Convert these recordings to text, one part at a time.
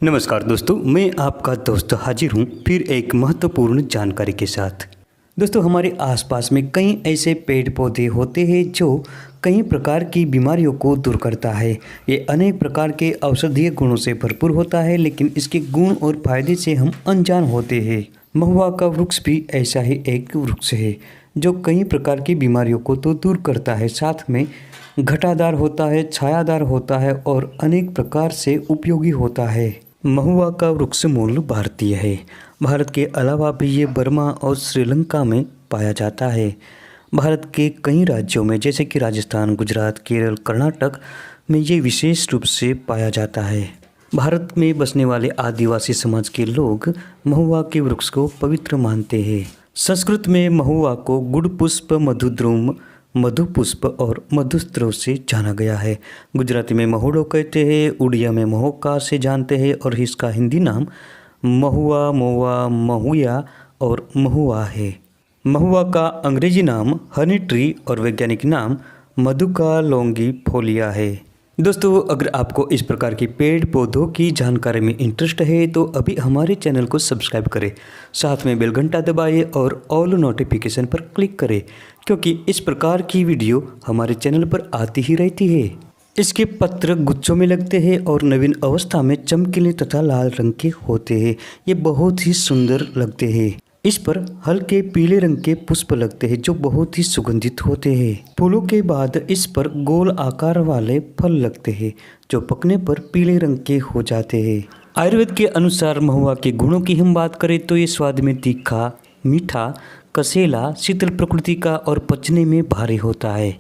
नमस्कार दोस्तों, मैं आपका दोस्त हाजिर हूँ फिर एक महत्वपूर्ण जानकारी के साथ। दोस्तों, हमारे आसपास में कई ऐसे पेड़ पौधे होते हैं जो कई प्रकार की बीमारियों को दूर करता है। ये अनेक प्रकार के औषधीय गुणों से भरपूर होता है, लेकिन इसके गुण और फायदे से हम अनजान होते हैं। महुआ का वृक्ष भी ऐसा ही एक वृक्ष है जो कई प्रकार की बीमारियों को तो दूर करता है, साथ में घटादार होता है, छायादार होता है और अनेक प्रकार से उपयोगी होता है। महुआ का वृक्ष मूल भारतीय है। भारत के अलावा भी ये बर्मा और श्रीलंका में पाया जाता है। भारत के कई राज्यों में जैसे कि राजस्थान, गुजरात, केरल, कर्नाटक में ये विशेष रूप से पाया जाता है। भारत में बसने वाले आदिवासी समाज के लोग महुआ के वृक्ष को पवित्र मानते हैं। संस्कृत में महुआ को गुड़ पुष्प, मधुद्रुम, मधुपुष्प और मधुस्त्र से जाना गया है। गुजराती में महुड़ो कहते हैं, उड़िया में महोका से जानते हैं और इसका हिंदी नाम महुआ, मोवा, महुआ और महुआ है। महुआ का अंग्रेजी नाम हनी ट्री और वैज्ञानिक नाम मधुका लॉन्गिफोलिया है। दोस्तों, अगर आपको इस प्रकार की पेड़ पौधों की जानकारी में इंटरेस्ट है तो अभी हमारे चैनल को सब्सक्राइब करें, साथ में बेल घंटा दबाइए और ऑल नोटिफिकेशन पर क्लिक करें, क्योंकि इस प्रकार की वीडियो हमारे चैनल पर आती ही रहती है। इसके पत्र गुच्छों में लगते हैं और नवीन अवस्था में चमकीले तथा लाल रंग के होते हैं। ये बहुत ही सुंदर लगते हैं। इस पर हल्के पीले रंग के पुष्प लगते हैं जो बहुत ही सुगंधित होते हैं। फूलों के बाद इस पर गोल आकार वाले फल लगते हैं जो पकने पर पीले रंग के हो जाते हैं। आयुर्वेद के अनुसार महुआ के गुणों की हम बात करें तो ये स्वाद में तीखा, मीठा, कसेला, शीतल प्रकृति का और पचने में भारी होता है।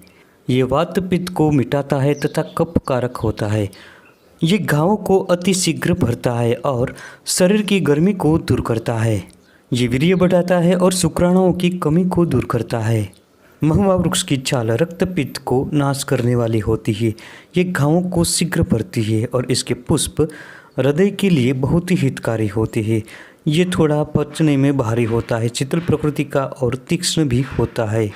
ये वात पित्त को मिटाता है तथा कफ कारक होता है। ये घावों को अति शीघ्र भरता है और शरीर की गर्मी को दूर करता है। ये वीर्य बढ़ाता है और शुक्राणुओं की कमी को दूर करता है। महुआ वृक्ष की छाल रक्त पित्त को नाश करने वाली होती है। ये घावों को शीघ्र भरती है और इसके पुष्प हृदय के लिए बहुत ही हितकारी होते हैं। ये थोड़ा पचने में भारी होता है, शीतल प्रकृति का और तीक्ष्ण भी होता है।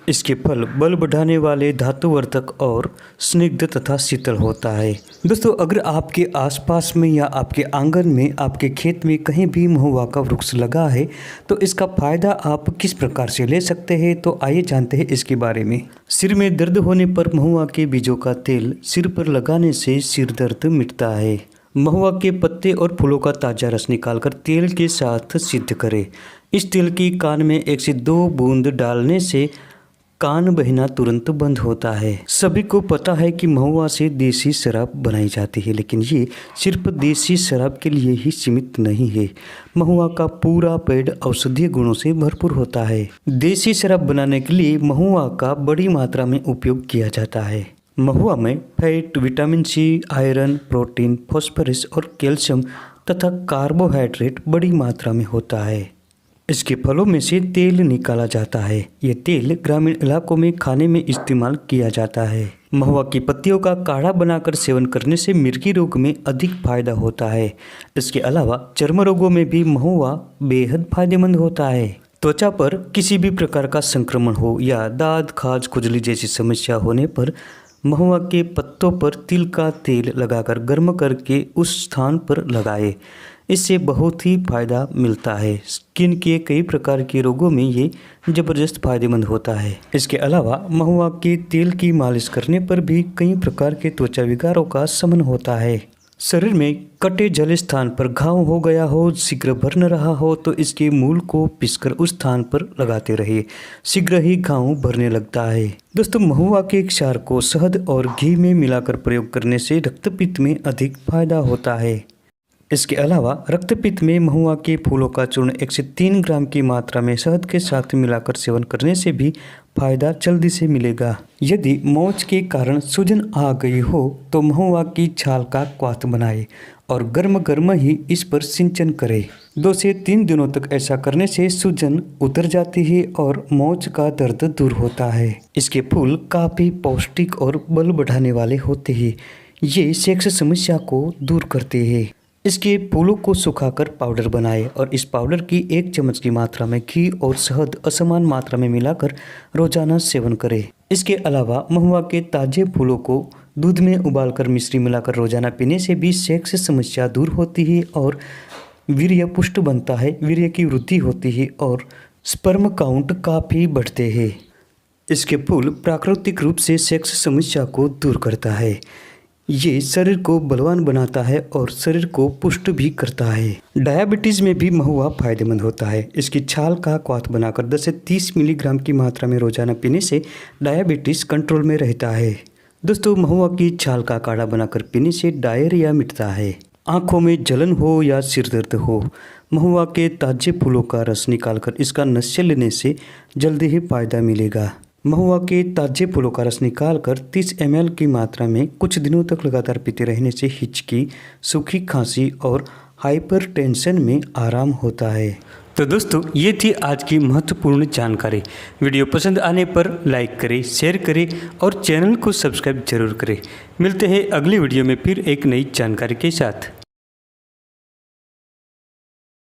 इसके फल बल बढ़ाने वाले, धातुवर्धक और स्निग्ध तथा शीतल होता है। दोस्तों, अगर आपके आसपास में या आपके आंगन में, आपके खेत में कहीं भी महुआ का वृक्ष लगा है तो इसका फायदा आप किस प्रकार से ले सकते हैं, तो आइए जानते हैं इसके बारे में। सिर में दर्द होने पर महुआ के बीजों का तेल सिर पर लगाने से सिर दर्द मिटता है। महुआ के पत्ते और फूलों का ताज़ा रस निकालकर तेल के साथ सिद्ध करें। इस तेल की कान में 1 से 2 बूंद डालने से कान बहना तुरंत बंद होता है। सभी को पता है कि महुआ से देसी शराब बनाई जाती है, लेकिन ये सिर्फ देसी शराब के लिए ही सीमित नहीं है। महुआ का पूरा पेड़ औषधीय गुणों से भरपूर होता है। देसी शराब बनाने के लिए महुआ का बड़ी मात्रा में उपयोग किया जाता है। महुआ में fat, vitamin C, iron, protein, phosphorus और कैल्शियम तथा कार्बोहाइड्रेट बड़ी मात्रा में होता है। इसके फलों में से तेल निकाला जाता है। ये तेल ग्रामीण इलाकों में खाने में इस्तेमाल किया जाता है। महुआ की पत्तियों का काढ़ा बनाकर सेवन करने से मिर्गी रोग में अधिक फायदा होता है। इसके अलावा चर्म रोगों में भी महुआ बेहद फायदेमंद होता है। त्वचा पर किसी भी प्रकार का संक्रमण हो या दाद, खाज, खुजली जैसी समस्या होने पर महुआ के पत्तों पर तिल का तेल लगाकर गर्म करके उस स्थान पर लगाए। इससे बहुत ही फायदा मिलता है। स्किन के कई प्रकार के रोगों में ये ज़बरदस्त फायदेमंद होता है। इसके अलावा महुआ के तेल की मालिश करने पर भी कई प्रकार के त्वचा विकारों का शमन होता है। शरीर में कटे जले स्थान पर घाव हो गया हो, शीघ्र भर न रहा हो तो इसके मूल को पीसकर उस स्थान पर लगाते रहिए, शीघ्र ही घाव भरने लगता है। दोस्तों, महुआ के क्षार को शहद और घी में मिलाकर प्रयोग करने से रक्तपित्त में अधिक फायदा होता है। इसके अलावा रक्तपित्त में महुआ के फूलों का चूर्ण 1 से 3 ग्राम की मात्रा में शहद के साथ मिलाकर सेवन करने से भी फायदा जल्दी से मिलेगा। यदि मोच के कारण सूजन आ गई हो तो महुआ की छाल का क्वाथ बनाए और गर्म गर्म ही इस पर सिंचन करे। 2 से 3 दिनों तक ऐसा करने से सूजन उतर जाती है और मोच का दर्द दूर होता है। इसके फूल काफ़ी पौष्टिक और बल बढ़ाने वाले होते हैं। ये सेक्स समस्या को दूर करते हैं। इसके फूलों को सुखाकर पाउडर बनाएं और इस पाउडर की 1 चम्मच की मात्रा में घी और शहद असमान मात्रा में मिलाकर रोजाना सेवन करें। इसके अलावा महुआ के ताजे फूलों को दूध में उबालकर मिश्री मिलाकर रोजाना पीने से भी सेक्स समस्या दूर होती है और वीर्य पुष्ट बनता है, वीर्य की वृद्धि होती है और स्पर्म काउंट काफ़ी बढ़ते हैं। इसके फूल प्राकृतिक रूप से सेक्स समस्या को दूर करता है। ये शरीर को बलवान बनाता है और शरीर को पुष्ट भी करता है। डायबिटीज़ में भी महुआ फायदेमंद होता है। इसकी छाल का क्वाथ बनाकर 10 से 30 मिलीग्राम की मात्रा में रोजाना पीने से डायबिटीज़ कंट्रोल में रहता है। दोस्तों, महुआ की छाल का काढ़ा बनाकर पीने से डायरिया मिटता है। आँखों में जलन हो या सिर दर्द हो, महुआ के ताजे फूलों का रस निकालकर इसका नशा लेने से जल्दी ही फायदा मिलेगा। महुआ के ताजे फूलों का रस निकालकर 30 ml की मात्रा में कुछ दिनों तक लगातार पीते रहने से हिचकी, सूखी खांसी और हाइपरटेंशन में आराम होता है। तो दोस्तों, ये थी आज की महत्वपूर्ण जानकारी। वीडियो पसंद आने पर लाइक करें, शेयर करें और चैनल को सब्सक्राइब जरूर करें। मिलते हैं अगली वीडियो में फिर एक नई जानकारी के साथ।